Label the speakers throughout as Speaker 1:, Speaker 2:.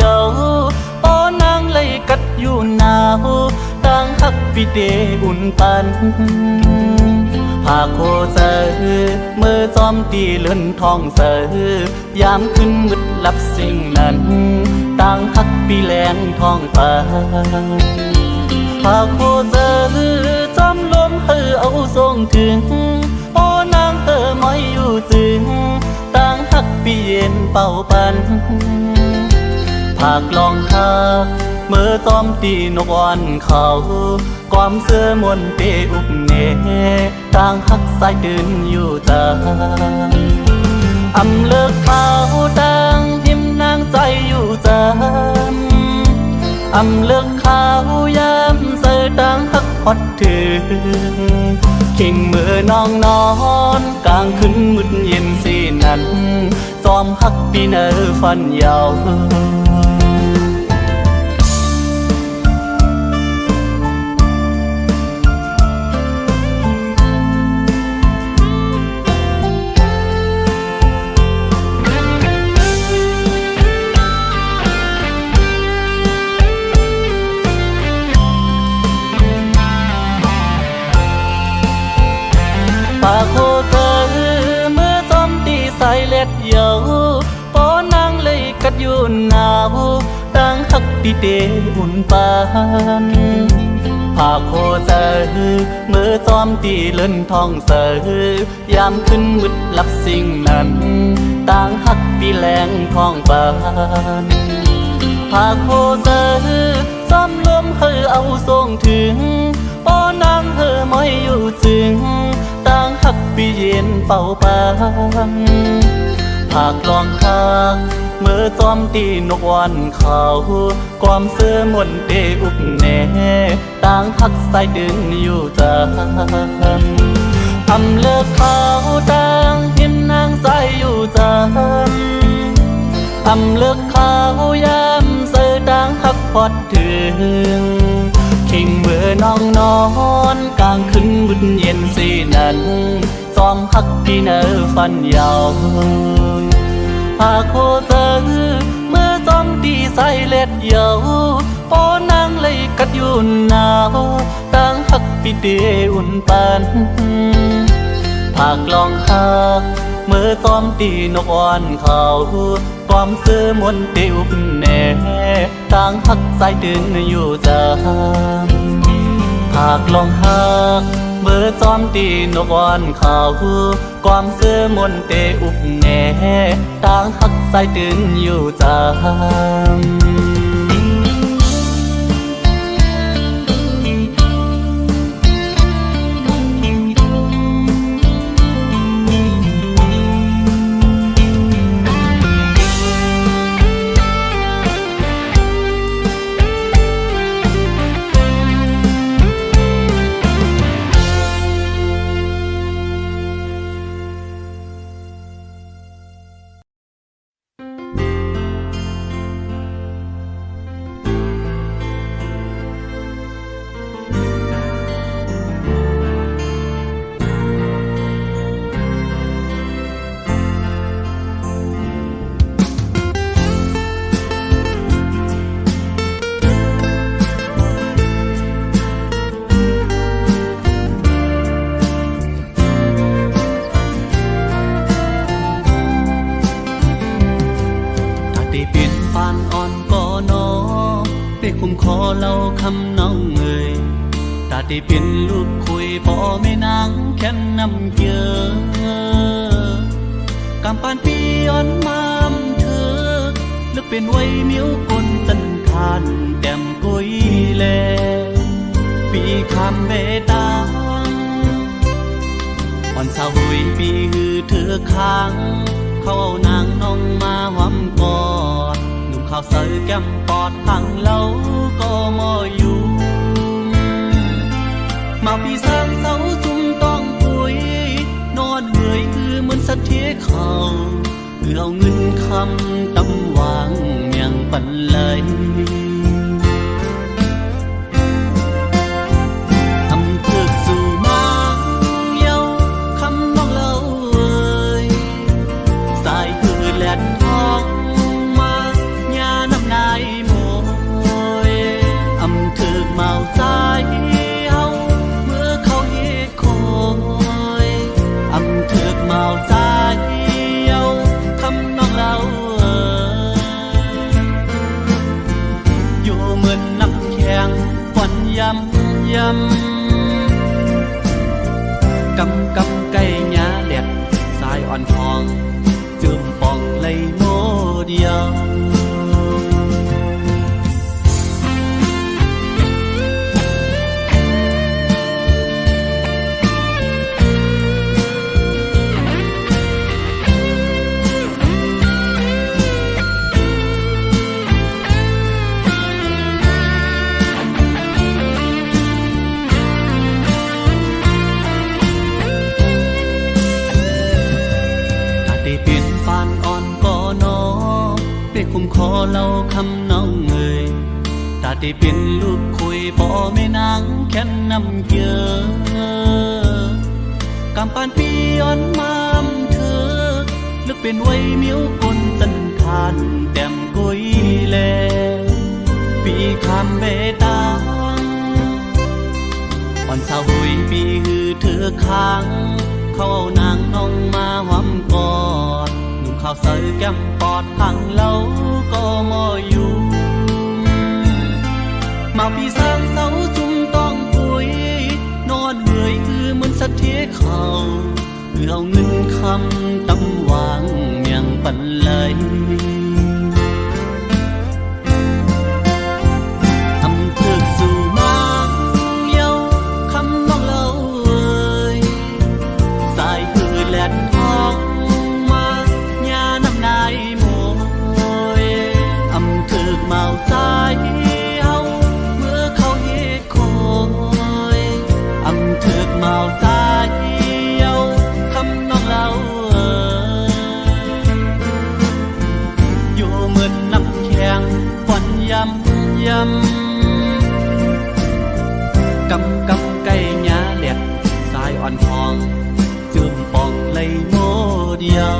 Speaker 1: ยาวโอ้นางเลยกัดอยู่หนาวต่างฮักปีเดอุ่นปันหากโคเซอเมื่อจอมตีเลื่อนทองเสอยามขึ้นมืดลับสิ่งนั้นต่างฮักปีแลงทองฟ้าหากโคเซอจอมลมเอาทรงถึงโอ้นางไม่อยู่จึงต่างฮักปีเย็นเป่าปันหากลองหักเมื่อจอมตีนกวันเขาความเสื้อมวนเตอุบเนต่างฮักสายตื่นอยู่จางอำเลิกเขาต่างหิมนางใจอยู่จางอำเลิกเขายามเสือต่างฮักฮอดถึงขิงมือน้องนอนกลางคืนมืดเย็นสีนั้นจอมฮักปีเนอฟันยาวปากโคเธอเมื่อจอมตีสายเล็ดเยาป้อนางเลยกัดอยู่หนาวต่างฮักปีเดอุ่นปานปากโคเธอเมื่อจอมตีเลื่อนทองเสยามขึ้นมืดลับสิ่งนั้นต่างฮักปีแลงทองปานปากโคเธอจอมลมเอาทรงถึงป้อนางไม่อยู่จึงต่างฮักปีเย็นเป่าปันหากลองหักเมื่อจอมตีนกวันเขาความเสื้อมวนเตอุบแน่ต่างฮักสายดึงอยู่จางอำเลิกเขาต่างพิมนางใจอยู่จางอำเลิกเขายามเสือต่างฮักพอดถึงขิงเมื่อน้องนอนกลางคืนมืดเย็นสีนั้นจอมฮักพี่เนอฟันยาวหากโคเธอเมื่อจอมตีใส่เล็ดเยาโอ้นางเลยกัดอยู่หนาวต่างฮักพี่เดอุ่นปันหากลองหักเมื่อจอมตีนกอ่อนเขาความเสื้อมวนเตอุบแน่ต่างฮักสายดึงอยู่จางหากลองหักเมื่อจอมตีนกอ่อนเขาความเสื้อมวนเตอุบแน่ต่างฮักสายดึงอยู่จางคุ้มคอเล่าคำน้องเอ่ยตาได้เป็นลูกคุยพ่อแม่นางแค่นำเกลือกำปานปีย้อนมามเธอลึกเป็นไว้มิ้วกลตันทานแก้มกุยแลปีคำเบตางอ่อนสาวหุยปีหือเธอค้างเขาเอานางน้องมาหวำกอดข้าวเสือแก้มปอดพังเล่าก็มออยู่มาพี่สร้างเสาจุ่มต้องปุยนอนเหนื่อยคือเหมือนสัตว์เที่ยเขาเพื่อเอาเงินคำตำวางเมียงปันเลยทำเพื่อสู่นางเย้าคำน้องเล่าเอ่ยสายคือแหลนทองมาญาน้ำนา ยำกำไก่หญ้าแหลกสายอ่อนทองจืมป่องเลยโมเดียวคุ้มคอเราคำน้องเอ่ยตาที่เป็นลูกคุยพ่อแม่นางแค่นนำเกี่ยวกำปานปีย้อนมามเธอลึกเป็นไว้มิ้วกนตันทานแต้มกุยแลปีคำเบตังอ่อนสาวหุยปีหือเธอค้างเขาเอานางน้องมาหอมกอดข้าวใส่แก้มปอดพังเล่าก็มออยู่มาพี่สร้างเสาจุ่มต้องปุยนอนเหนื่อยคือเหมือนสัตว์เทเขาเพื่อเอาเงินคำตำวางเมียงปันเลยทำเพื่อสู่นางเยาคำน้องเล่าเอ่ยสายคือแหลนทองนายโมยอำถึกเมาใจเอาเมื่อเขาเฮ็ดคอยอำถึกเมาใจเอาคำน้องเล่าอยู่เหมือนน้ำแข็งควันยำกำไก่หญ้าแหลกสายอ่อนทองจืมป่องเลยโมเดียว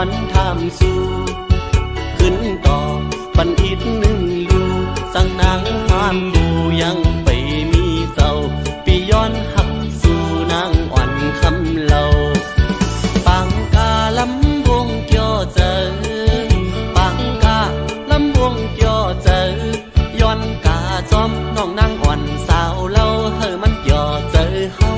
Speaker 1: อนทำสู้ขึ้นต่อปันอีกหนึ่งลูสั่งนางหามดูยังไปมีเศร้าปีย้อนหักสู่นางอ่อนคำเล่าปังกาลำวงเกี่ยวเจอปังกาลำวงเกี่ยวเจอย้อนกาจอมน้องนางอ่อนสาวเล่าเฮอมันเกี่ยวเจอเฮา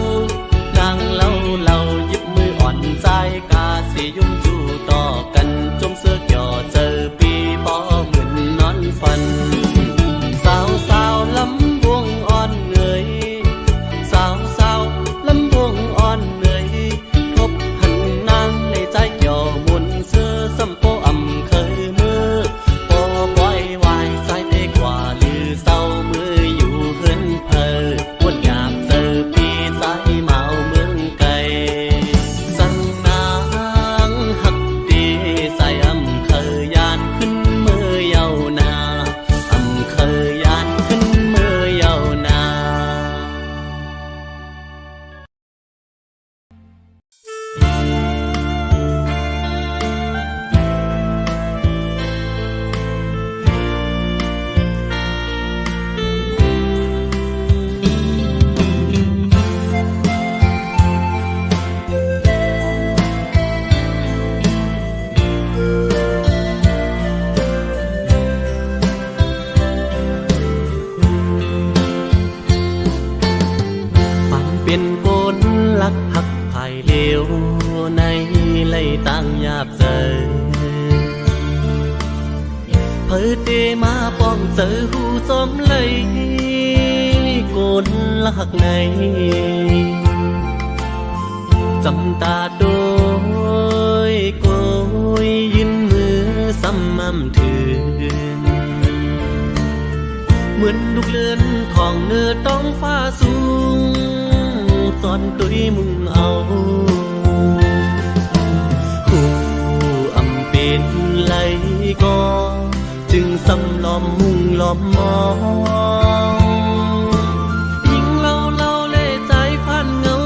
Speaker 1: นางเล่าหยิบมืออ่อนใจกาสิยุ่งจู่ต่อกันจมเสื้อเกี่ยวเจอปีปอเหมือนนอนฝันสาวลำวงอ่อนเหนื่อยสาวลำวงอ่อนเหนื่อยทบหันนางเลยใจเกี่ยวมุนเสื้อสัมโปอ่ำเคยมือปอปล่อยวายสายเตะกว่าลือเศร้ามืออยู่เฮือนเพอวนอยากเจอปีสายเมาเมืองไกลสั่งนางหักดีใส่อำเคยยานขึ้นมือเยานาอำเคยยานขึ้นมือเยานาเป็นคนลักหักภายเลวในไล่ตั้งยาบเจอเพิดเดมาป้องเจอหูจอมเลยโกนลักในจำตาโดยโกยยืนมือซ้ำมั่มถึงเหมือนลูกเลื่อนของเนื้อต้องฟ้าสูงตอนตุยมุ่งเอาหูอำเป็นไหลก็จึงสำล้อมมุ่งล้อมมองยิ่งเล่าเล่ใจพันเงา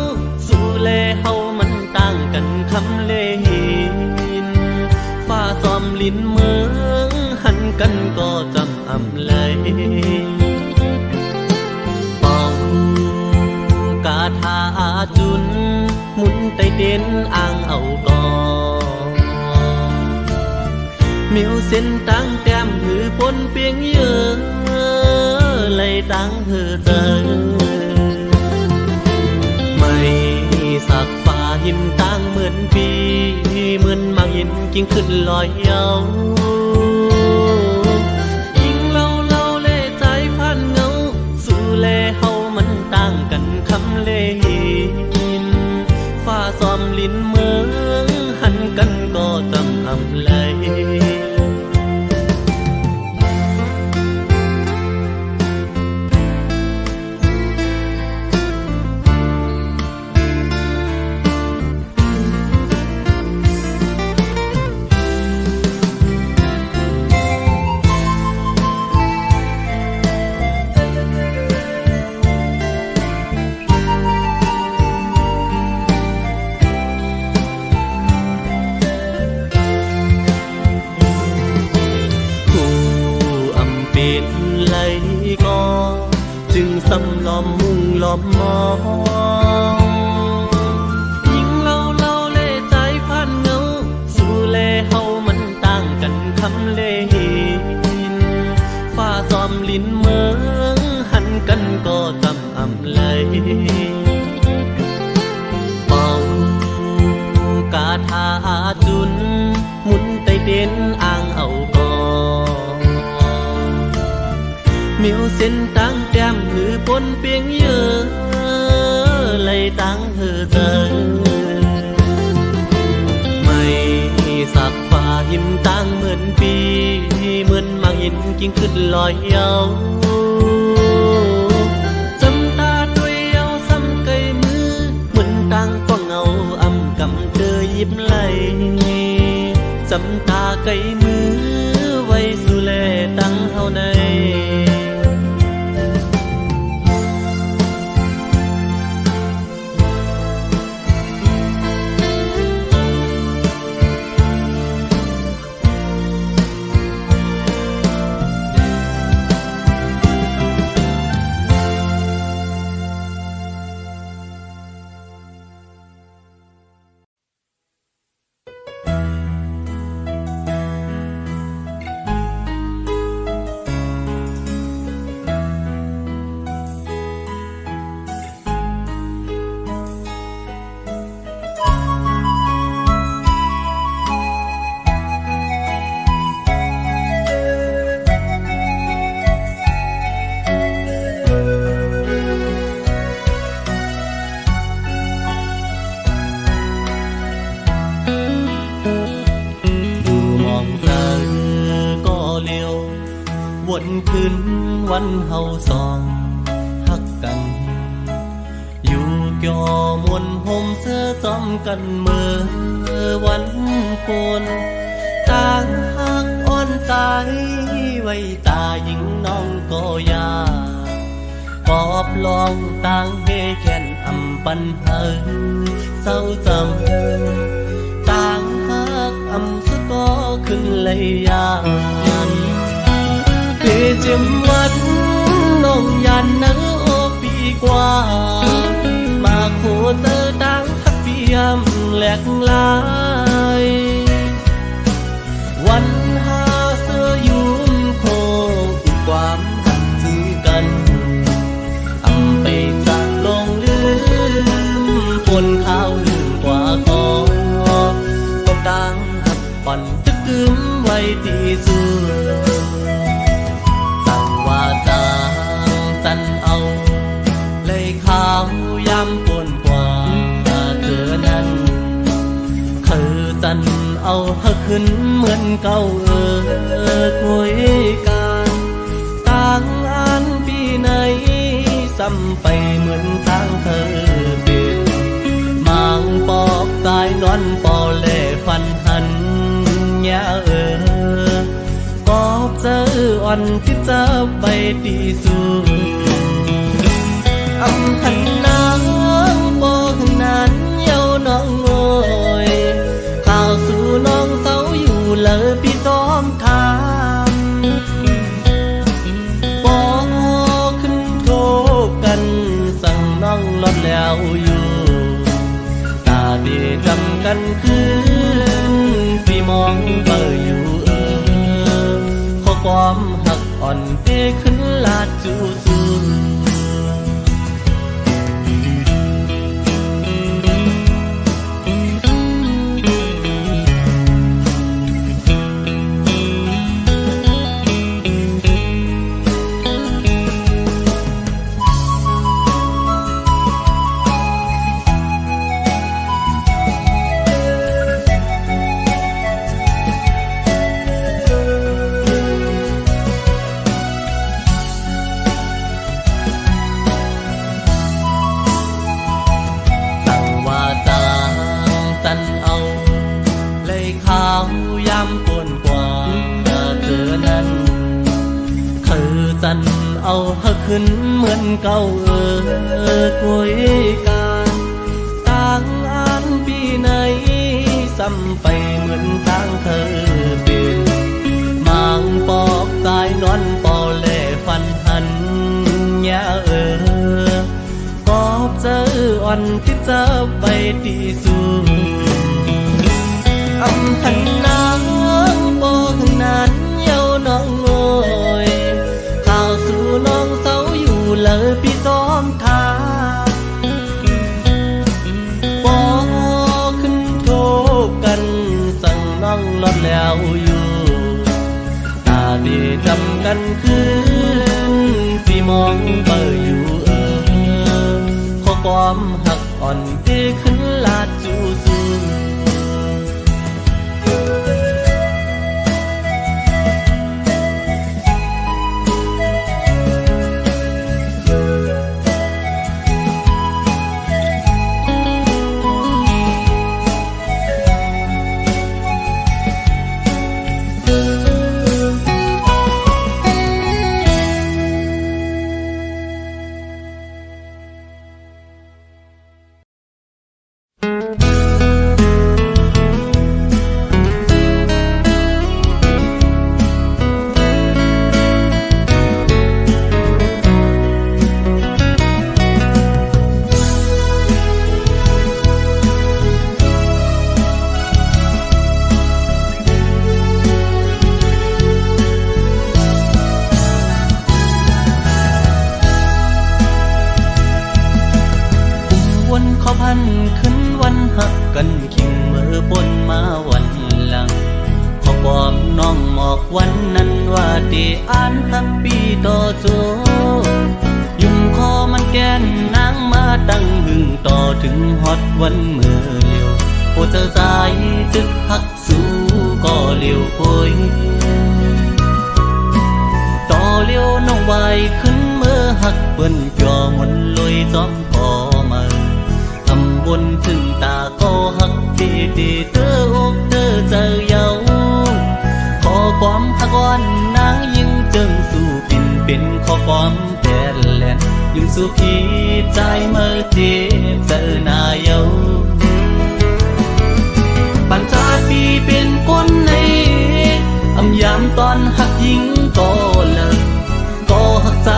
Speaker 1: สู่เล่เฮามันต่างกันคำเล่หินฟ้าซ้อมลิ้นเมืองหันกันก็จำอำเลยกาทาจุนหมุนไตเด่นอ่างเอาก่อเมียวเส้นตั้งแต้มหือปนเปียงเยอะไหลตั้งเธอเจอไม่สักฟ้าหินตั้งเหมือนปีเหมือนมังหินกิ่งขึ้นลอยเยายิ่งเล่าเล่ใจพันเงาสู่เล่เฮามันต่างกันคำเล่หินฟ้าซ้อมลิ้นเมืองหันกันก็จำอำเลยจึงสำล้อมมุ่งล้อมมองยิ่งเล่าเล่ใจพันเงาสู่เล่เฮามันต่างกันคำเล่หินฟ้าซ้อมลิ้นเมืองหันกันก็จำอำเลยเป่ากาทาจุนหมุนไตเด่นอ่างเอาก่อเมียวเส้นตั้งแต้มหือปนเปียงเยอะไหลตั้งเธอเจอไม่สักฟ้าหินตั้งเหมือนปีเหมือนมังหินกิ่งขึ้นลอยเยาจำตาด้วยเยาซ้ำไกลมือเหมือนตั้งก็เงาอำกำเธอยิบไหลจำตาไกลมือไว้สู่แลตั้งเฮาใน วนคืนวันเฮาสองฮักกันอยู่เกี่ยวมวนห่มเสื้อซ้อมกันเมื่อวันปนต่างฮักอ่อนใจไว้ตาหญิงน้องก็ยาปอบลองต่างเฮแก่นอำปันเฮอเศร้าจำต่างฮักอำสก็ขึ้นเลยยานเปเจมวัดน้องยันเนื้อปีกว่ามาโคเจอต่างฮักเปียมแหลกลายวันหาเสื้อยุ่มโคความหักจือกันอำไปจากลงลืมปนข้าวลืมกว่าก็ต่างหักปั่นตึกกึมไว้ที่สุดสั่งว่าจางตันเอาเลยข้าวยำปนกว่าเธอนั้นคือตันเอาหักขึ้นเหมือนเก่าคุยกันต่างอันปีไหนซ้ำไปเหมือนทางเธอเป็นมางปอกตายนอนปอเล่ฟันหันยากอบเจออ่อนที่จะไปดีสุดอำพันนางบอกนั้นเยาน้องโอยข่าวสู่น้องเศร้าอยู่เลยพี่ต้อมทามบอกขึ้นโทษกันสั่งน้องลดแล้วอยู่ตาดีจำกันคืนพี่มองเบออยู่ข้อความหักอ่อนเตขึ้นลาดจูสูสันเอาหักขึ้นเหมือนเก่าคุยกันต่างอันปีไหนซ้ำไปเหมือนทางเธอเป็นมางปอกตายนอนปอเล่ฟันหันยากอบเจออ่อนที่จะไปดีสุดอำพันนางบอกนั้นเยาน้องโอยข่าวสู่น้องเศร้าอยู่เลยพี่ต้อมทาบอกขึ้นโทษกันสั่งน้องลดแล้วอยู่ตาดีจำกันคืนพี่มองเบออยู่ข้อความหักอ่อนที่ขึ้นลาดจูสู พันขึ้นวันหักกันขิงมือบนมาวันหลังขอบอกน้องหมอกวันนั้นว่าที่อ่านหักปีต่อโจยุ่งคอมันแกนนางมาตั้งหึงต่อถึงฮอดวันเมื่อเลี้ยวโอ้เจอสายตึกหักสู้ก็เลี้ยวโอยต่อ น้องไว้ขึ้นเมื่อหักเปิ้นจอมนลอยซ้อมก่อมาทำบนถึงตาก็หักดีดีเตออกเตอเจอเยาขอความหักวันนางยิ่งจึงสู่ปินเป็นขอความแผ่นแหลนยิ่งสู่พี่ใจเมื่อเจ็บเจอหน้าเยาปัญจาปีเป็นคนในอำยามตอนหักยิงก็เลิกก็หักใจ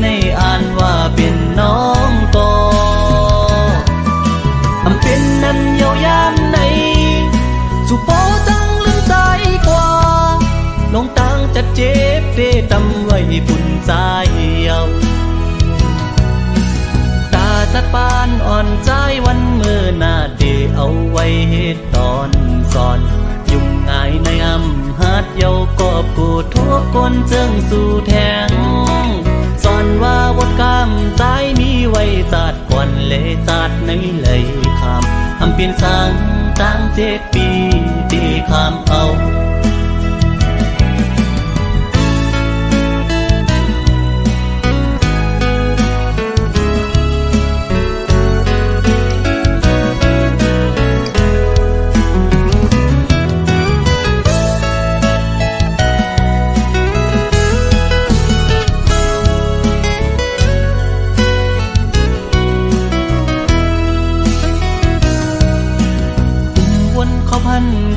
Speaker 1: ในอ่านว่าเป็นน้องก็อำเป็นนั้นเยาวยามในสุโปจังลืมใจกว่าลงตังจะเจ็บเดตำไว้ปุ่นใจเยาตาจัดปานอ่อนใจวันเมื่อหน้าเดเอาไว้เหตุตอนสอนยุ่งง่ายในอำหัดเยาก็กูทั่วคนเจิงสู่แทงสอนว่าบทกรรมใจมีไว้จัดก่อนเลยจัดในเลยคำอำเปลี่ยนสังตั้ง7 ปีที่คำเอา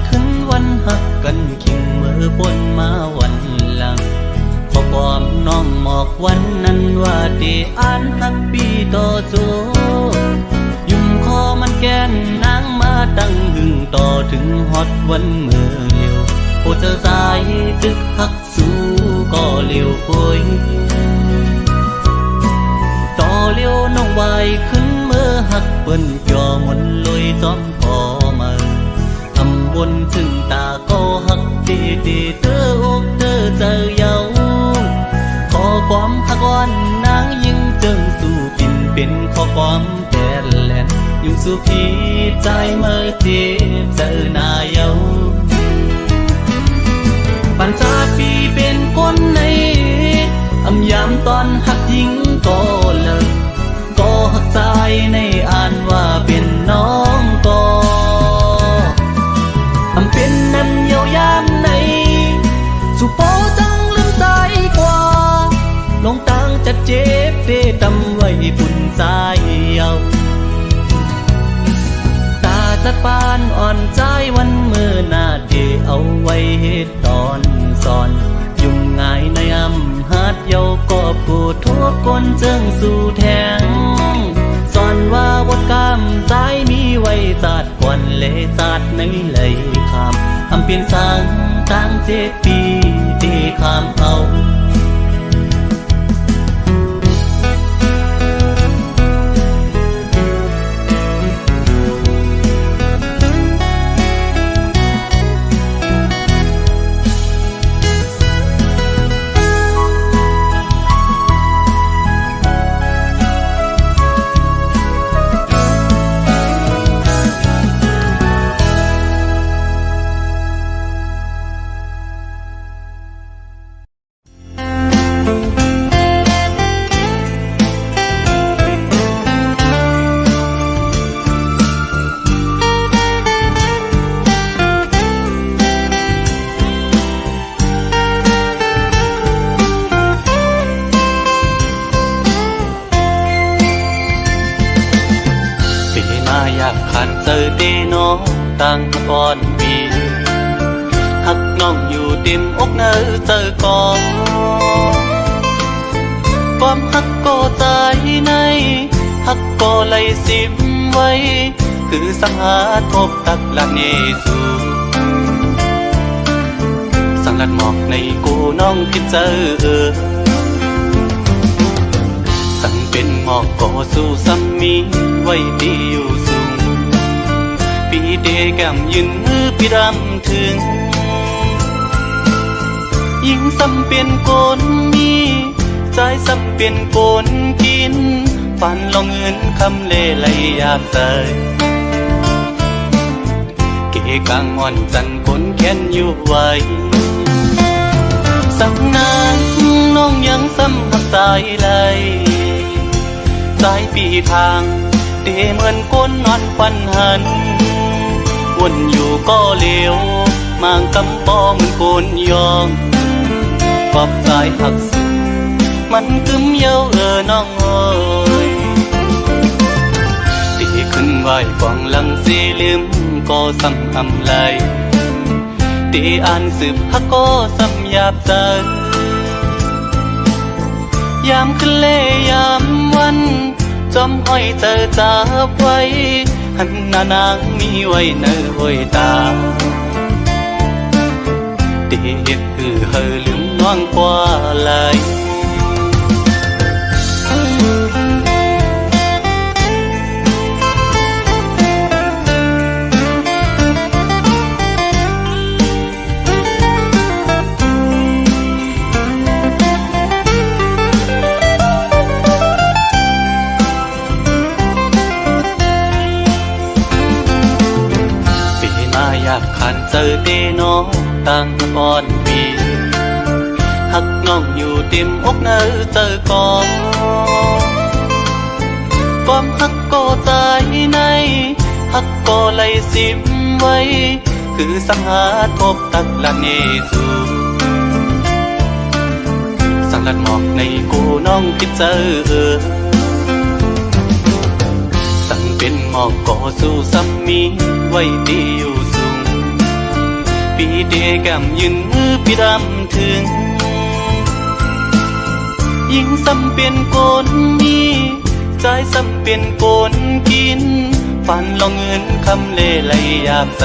Speaker 1: ขึ้นวันหักกันขิงเมื่อปนมาวันหลังขอความน้องหมอกวันนั้นว่าที่อ่านหักปีต่อโจยุ่มคอมันแกนนางมาตั้งหึงต่อถึงฮอดวันเมื่อเลียวโอเจอสายตึกหักสู้ก็เลียวป่วยต่อเลียวน้องไว้ขึ้นเมื่อหักเปิ้นจอมนลอยซ้อมพอมาบนถึงตาก็หักดีดีเตออกเตอเจอเยาขอความหักวันนางยิ่งจึงสู่ปินเป็นขอความแผ่นแหลนยิ่งสู่พี่ใจเมื่อเจ็บเจอหน้าเยาปัญจาปีเป็นคนในอำยามตอนหักยิ่งก็เลิกก็หักใจในอ่านว่าเป็นน้องก็อำเป็นนั้นเยาวยามในสุโปจังลืมใจกว่าลงตังจะเจ็บเดตำไว้ปุ่นใจเยาตาจัดปานอ่อนใจวันเมื่อหน้าเดเอาไว้เหตุตอนสอนยุ่งง่ายในอำหัดเยาก็กูทั่วคนเจิงสู่แทงสอนว่าบทกรรมใจมีไว้จัดก่อนเลยจัดในเลยคำอำเปลี่ยนสังตั้ง7 ปีที่คำเอาขันเจอเดน้องตั้งก่อนปีหักน้องอยู่เต็มอกเนอเจอก่อนความหักก็ใจในหักก็ไหลสิมไว้คือสังหาทบตักละเนสูสังลัดหมอกในกูน้องคิดเจอสั่งเป็นหมอกก็สู้ซ้ำมีไว้ดีอยู่สูงปีเดแก้มยืนมือพี่รำถึงยิ่งซ้ำเป็นโกนมีใจซ้ำเป็นโกนกินฝันลองเงินคำเล่ไหลยาบใจเกกังอ่อนจันคนแค้นอยู่ไว้ส สักนานน้องยังซ้ำหักสายไหลสายปีทางเดเหมือนก้นนอนควันหันวนอยู่ก็เลี้ยวมางกำปอเหมือนโกนยองปอบสายหักสุดมันกึมเย้าน้องเอ้ยตีขึ้นไหวกองหลังสีลืมก็ซ้ำอำไหลตีอ่านสืบฮักก็ซ้ำหยาบใจยามขึ้นเล่ยามวันจอมห้อยเจอจับไว้หันหน้านางมีไว้เนอห้อยตาเด็กคือเฮอลืมน้องกว่าไหลขันเจอเดน้องตั้งอ่อนปีหักน้องอยู่เต็มอกเนอเจอก่อนความหักก็ใจในหักก็ไหลสิบไว้คือสังหารพบตักละเนสูสังลัดหมอกในกูน้องคิดเจอสั่งเป็นหมอกก็สู้ซ้ำมีไว้ดีอยู่ปีเดแก้มยืนมือพี่ดำถึงยิ่งซ้ำเป็นโกนมีใจซ้ำเป็นโกนกินฝันลองเงินคำเล่ไหลหยาบใส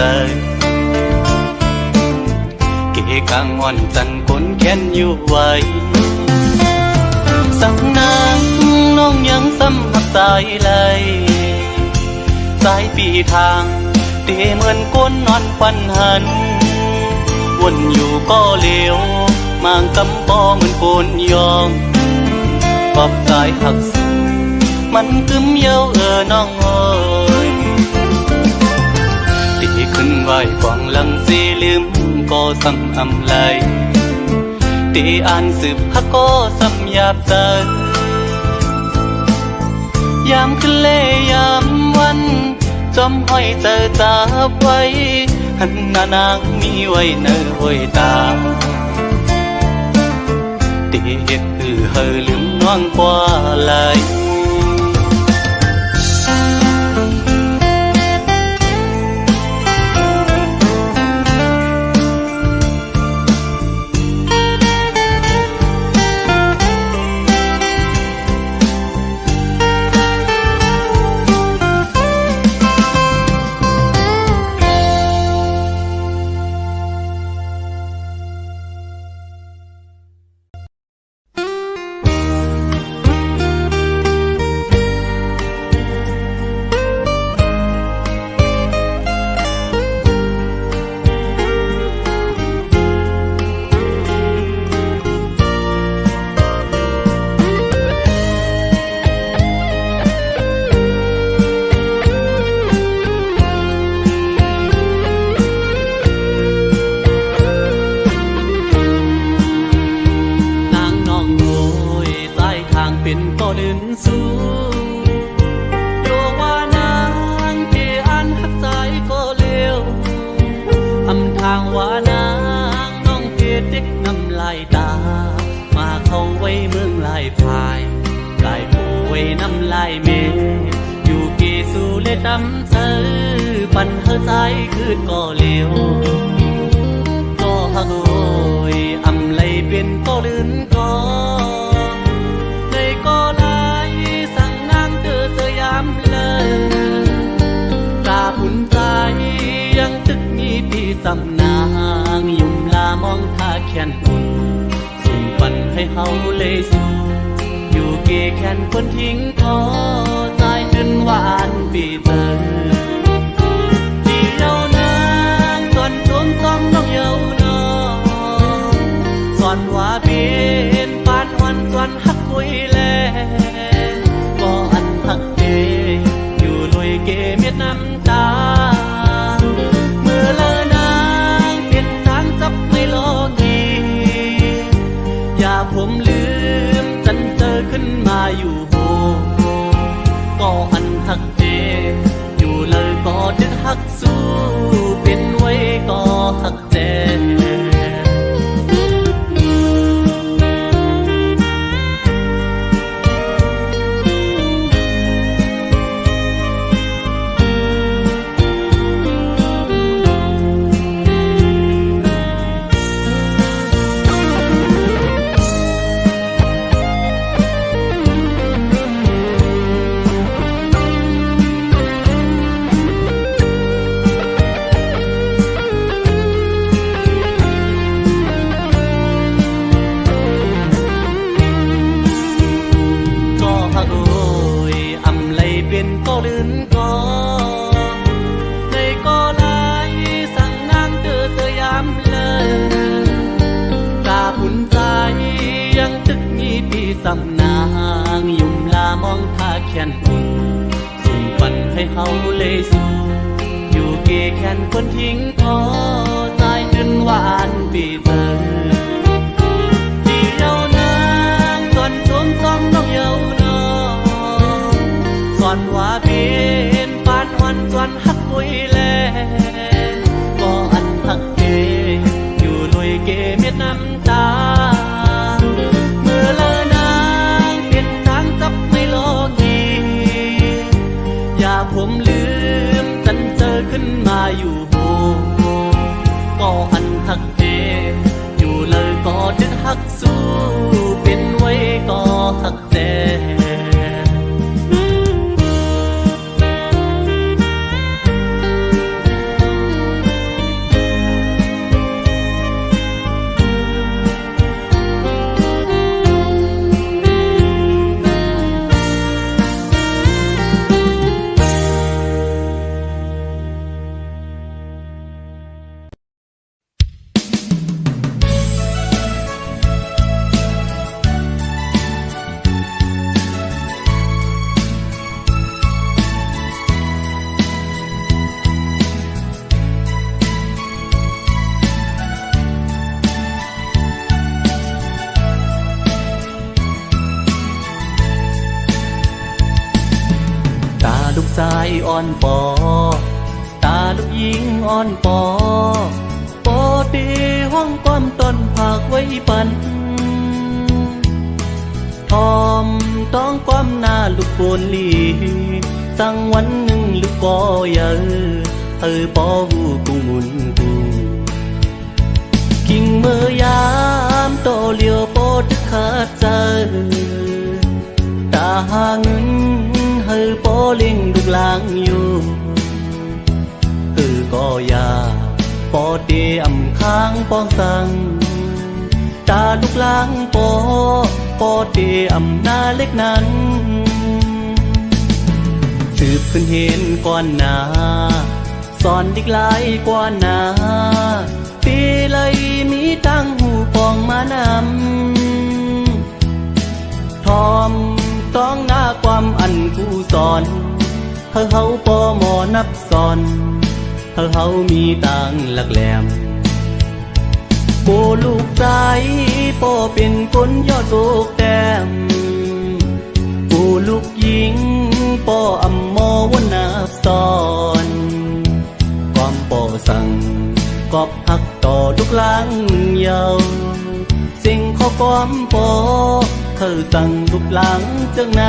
Speaker 1: เกกางอ่อนจันคนแค้นอยู่ไว้สังนางน้องยังซ้ำหักสายไหลสายปีทางเดเหมือนก้นนอนควันหันวนอยู่ก็เลี้ยวมางกำปอเหมือนโกนยองปอบสายหักสุดมันกึมเย้าน้องเอ้ยตีขึ้นไหวกวางหลังสีลืมก็ซ้ำอำไหลตีอ่านสืบฮักก็ซ้ำหยาบใจยามขึ้นเล่ยามวันจอมห้อยเจอจับไว้หันหน้านางมีไว้เนอห้อยตาเด็กคือเฮอลืมน้องกว่าไหลปันเฮอใจคืนก็เลี้ยวก็ฮักโอยอำไหลเป็นก็ลื่นก็ในก็ไหลสั่งนางเธอยามเลยตาพุ่นใจยังตึกมีพี่สำนางยุ่มลามองท่าแขนอุ่นส่งปันให้เฮาเลยสู้อยู่เกแขนคนทิ้งท้อใจจนหวานปีเตอสอนว่าเป็นปานวันสวนฮักคุยแลก็อันฮักเดอยู่ลอยเกเม็ดน้ำตาเมื่อเลอนางเป็นทางจับไม่ลอกี เฮาเลยสู้อยู่เกแค่นคนทิ้งพอใจขึ้นหวานปีเตอที่เรานางก่อนชมต้องน้องเยาวนอก่อนว่าเป็นปานวันจวนหักปุยแลก็อันหักเกอยู่ลอยเกเม็ดน้ำตาเมื่อเลอนางเป็นทางจับไม่โลกีอย่าผมลืมตันเจอขึ้นมาอยู่โหก็อันหักเกอยู่เลยก็ถึงหักสู้เป็นไว้ก็หักแต่ลูกชายอ่อนปอตาลูกหญิงอ่อนปอปอตีห้องความต้นผากไว้ปันทอมต้องความหน้าลูกโกนลีตั้งวันหนึ่งลูกปอเยอะปอหูกุงมุนกุงกิ่งเมื่อยามโตเลียวปอดึกขาดใจตาหาเงินปอเล่งลูกลางอยู่ก็อย่าปอเตอำค้างปองสังตาลูกลางปอเตอำหน้าเล็กนั้นสืบขึ้นเห็นก่อนหน้าสอนดิกหลายกว่าหน้าปีเลยมีตั้งหูปองมานำทอมต้องหน้าความอันกูสอนเฮาปอหมอนับสอนเฮามีตังหลักแหลมโปลูกใจปอเป็นคนยอดลูกแต้มโปลูกหญิงปออำมอวันนับสอนความปอสั่งกอบหักต่อลูกหลังเยาสิ่งข้อความปอสั่งลูกหลังจังไหน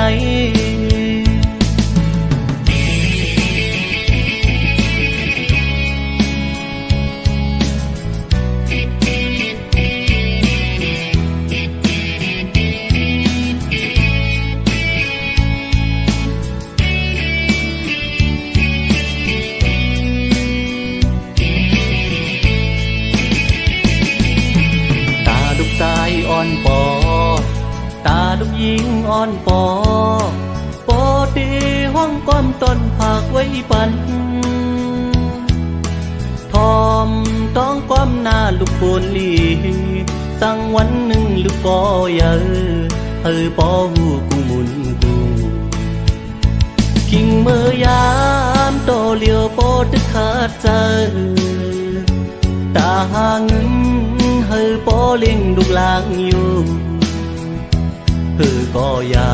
Speaker 1: ตาลูกชายอ่อนปอตาลูกหญิงอ่อนปอปอตีห้องความต้นผากไว้ปันทอมต้องความหน้าลูกโกนลีตั้งวันหนึ่งลูกปอเยอะปอหูกุงมุนกุงกิ่งเมื่อยามโตเลียวปอดึกขาดใจตาหาเงินปอเล่งลูกลางอยู่ก็อย่า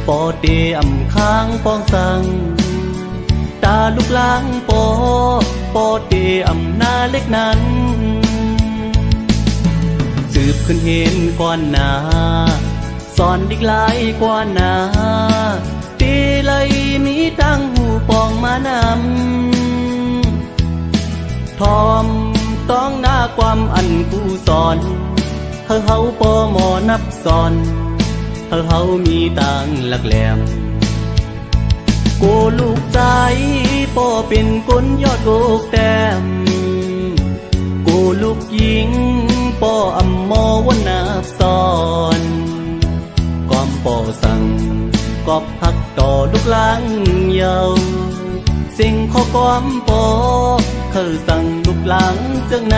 Speaker 1: ปอเตอำค้างปองสังตาลูกลางปอเตอำหน้าเล็กนั้นสืบขึ้นเห็นก่อนหน้าสอนดิกหลายกว่าหน้าปีเลยมีตั้งหูปองมานำทอมต้องหน้าความอันกูสอนเฮาปอหมอนับสอนเฮามีตังหลักแหลมโกลูกใจปอเป็นคนยอดลูกแต้มโกลูกหญิงปออำมอวันนับสอนความปอสั่งกอบหักต่อลูกหลังเยาสิ่งข้อความปอสั่งลูกหลังจังไหน